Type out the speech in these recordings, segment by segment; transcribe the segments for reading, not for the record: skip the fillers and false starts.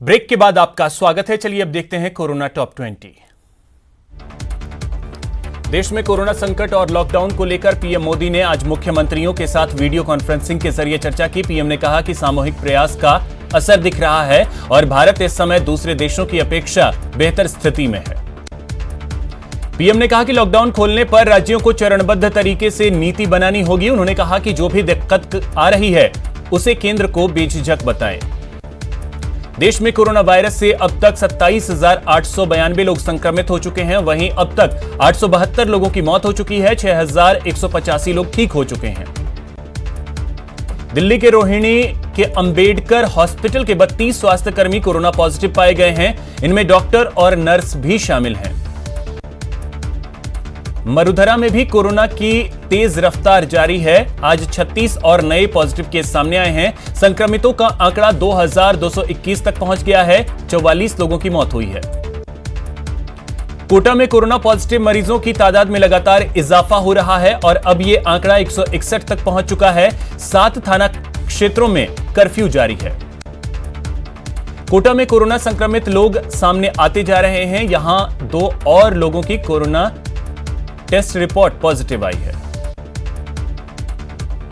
Break के बाद आपका स्वागत है। चलिए अब देखते हैं कोरोना टॉप 20। देश में कोरोना संकट और लॉकडाउन को लेकर पीएम मोदी ने आज मुख्यमंत्रियों के साथ वीडियो कॉन्फ्रेंसिंग के जरिए चर्चा की। पीएम ने कहा कि सामूहिक प्रयास का असर दिख रहा है और भारत इस समय दूसरे देशों की अपेक्षा बेहतर स्थिति में है। पीएम ने कहा कि लॉकडाउन खोलने पर राज्यों को चरणबद्ध तरीके से नीति बनानी होगी। उन्होंने कहा कि जो भी दिक्कत आ रही है उसे केंद्र को बेझिझक बताएं। देश में कोरोना वायरस से अब तक 27,892 लोग संक्रमित हो चुके हैं। वहीं अब तक 872 लोगों की मौत हो चुकी है। 6,185 लोग ठीक हो चुके हैं। दिल्ली के रोहिणी के अंबेडकर हॉस्पिटल के 32 स्वास्थ्यकर्मी कोरोना पॉजिटिव पाए गए हैं। इनमें डॉक्टर और नर्स भी शामिल हैं। मरुधरा में भी कोरोना की तेज रफ्तार जारी है। आज 36 और नए पॉजिटिव केस सामने आए हैं। संक्रमितों का आंकड़ा 2,221 तक पहुंच गया है। 44 लोगों की मौत हुई है। कोटा में कोरोना पॉजिटिव मरीजों की तादाद में लगातार इजाफा हो रहा है और अब यह आंकड़ा 161 तक पहुंच चुका है। 7 थाना क्षेत्रों में कर्फ्यू जारी है। कोटा में कोरोना संक्रमित लोग सामने आते जा रहे हैं। यहां 2 और लोगों की कोरोना टेस्ट रिपोर्ट पॉजिटिव आई है।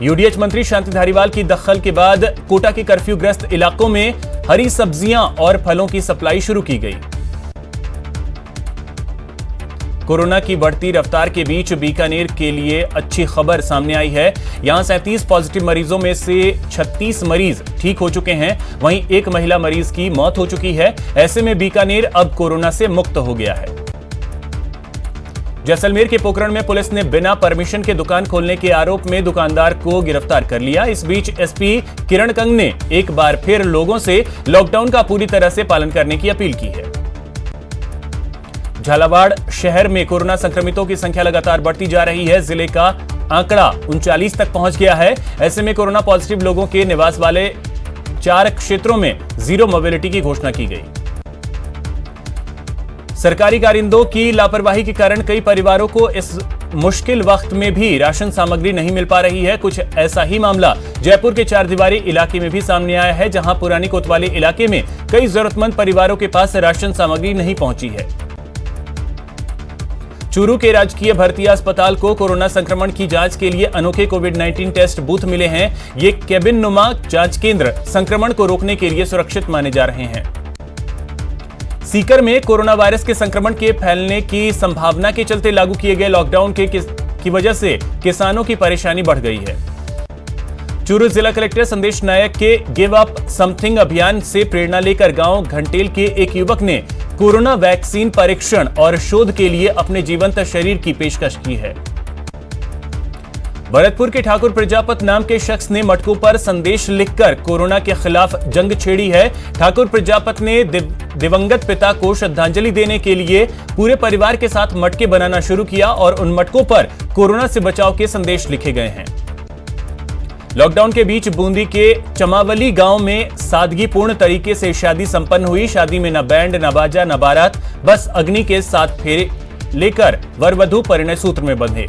यूडीएच मंत्री शांति धारीवाल की दखल के बाद कोटा के कर्फ्यूग्रस्त इलाकों में हरी सब्जियां और फलों की सप्लाई शुरू की गई। कोरोना की बढ़ती रफ्तार के बीच बीकानेर के लिए अच्छी खबर सामने आई है। यहां 37 पॉजिटिव मरीजों में से 36 मरीज ठीक हो चुके हैं। वहीं एक महिला मरीज की मौत हो चुकी है। ऐसे में बीकानेर अब कोरोना से मुक्त हो गया है। जैसलमेर के पोखरण में पुलिस ने बिना परमिशन के दुकान खोलने के आरोप में दुकानदार को गिरफ्तार कर लिया। इस बीच एसपी किरण कंग ने एक बार फिर लोगों से लॉकडाउन का पूरी तरह से पालन करने की अपील की है। झालावाड़ शहर में कोरोना संक्रमितों की संख्या लगातार बढ़ती जा रही है। जिले का आंकड़ा 39 तक पहुंच गया है। ऐसे में कोरोना पॉजिटिव लोगों के निवास वाले 4 क्षेत्रों में जीरो मोबिलिटी की घोषणा की गई। सरकारी कारिंदों की लापरवाही के कारण कई परिवारों को इस मुश्किल वक्त में भी राशन सामग्री नहीं मिल पा रही है। कुछ ऐसा ही मामला जयपुर के चारदीवारी इलाके में भी सामने आया है, जहां पुरानी कोतवाली इलाके में कई जरूरतमंद परिवारों के पास राशन सामग्री नहीं पहुंची है। चूरू के राजकीय भर्ती अस्पताल को कोरोना संक्रमण की जांच के लिए अनोखे कोविड-19 टेस्ट बूथ मिले हैं। ये केबिन नुमा जांच केंद्र संक्रमण को रोकने के लिए सुरक्षित माने जा रहे हैं। सीकर में कोरोना वायरस के संक्रमण के फैलने की संभावना के चलते लागू किए गए लॉकडाउन की वजह से किसानों की परेशानी बढ़ गई है। चूरू जिला कलेक्टर संदेश नायक के गिव अप समथिंग अभियान से प्रेरणा लेकर गांव घंटेल के एक युवक ने कोरोना वैक्सीन परीक्षण और शोध के लिए अपने जीवंत शरीर की पेशकश की है। भरतपुर के ठाकुर प्रजापत नाम के शख्स ने मटकों पर संदेश लिखकर कोरोना के खिलाफ जंग छेड़ी है। ठाकुर प्रजापत ने दिवंगत पिता को श्रद्धांजलि देने के लिए पूरे परिवार के साथ मटके बनाना शुरू किया और उन मटकों पर कोरोना से बचाव के संदेश लिखे गए हैं। लॉकडाउन के बीच बूंदी के चमावली गांव में सादगीपूर्ण तरीके से शादी संपन्न हुई। शादी में न बैंड, न बाजा, न बारात, बस अग्नि के 7 फेरे लेकर वर वधू परिणय सूत्र में बंधे।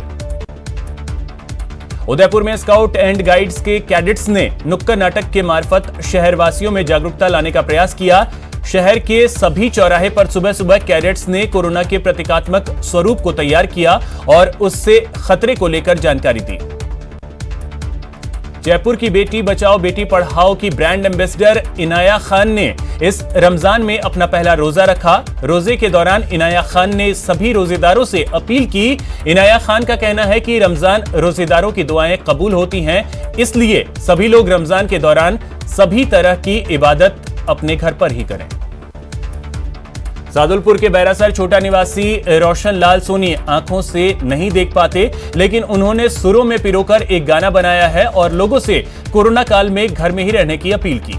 उदयपुर में स्काउट एंड गाइड्स के कैडेट्स ने नुक्कड़ नाटक के मार्फत शहरवासियों में जागरूकता लाने का प्रयास किया। शहर के सभी चौराहे पर सुबह सुबह कैडेट्स ने कोरोना के प्रतीकात्मक स्वरूप को तैयार किया और उससे खतरे को लेकर जानकारी दी। जयपुर की बेटी बचाओ बेटी पढ़ाओ की ब्रांड एम्बेसडर इनाया खान ने इस रमजान में अपना पहला रोजा रखा। रोजे के दौरान इनाया खान ने सभी रोजेदारों से अपील की। इनाया खान का कहना है कि रमजान रोजेदारों की दुआएं कबूल होती हैं, इसलिए सभी लोग रमजान के दौरान सभी तरह की इबादत अपने घर पर ही करें। सादुलपुर के बैरासर छोटा निवासी रोशन लाल सोनी आंखों से नहीं देख पाते, लेकिन उन्होंने सुरों में पिरोकर एक गाना बनाया है और लोगों से कोरोना काल में घर में ही रहने की अपील की।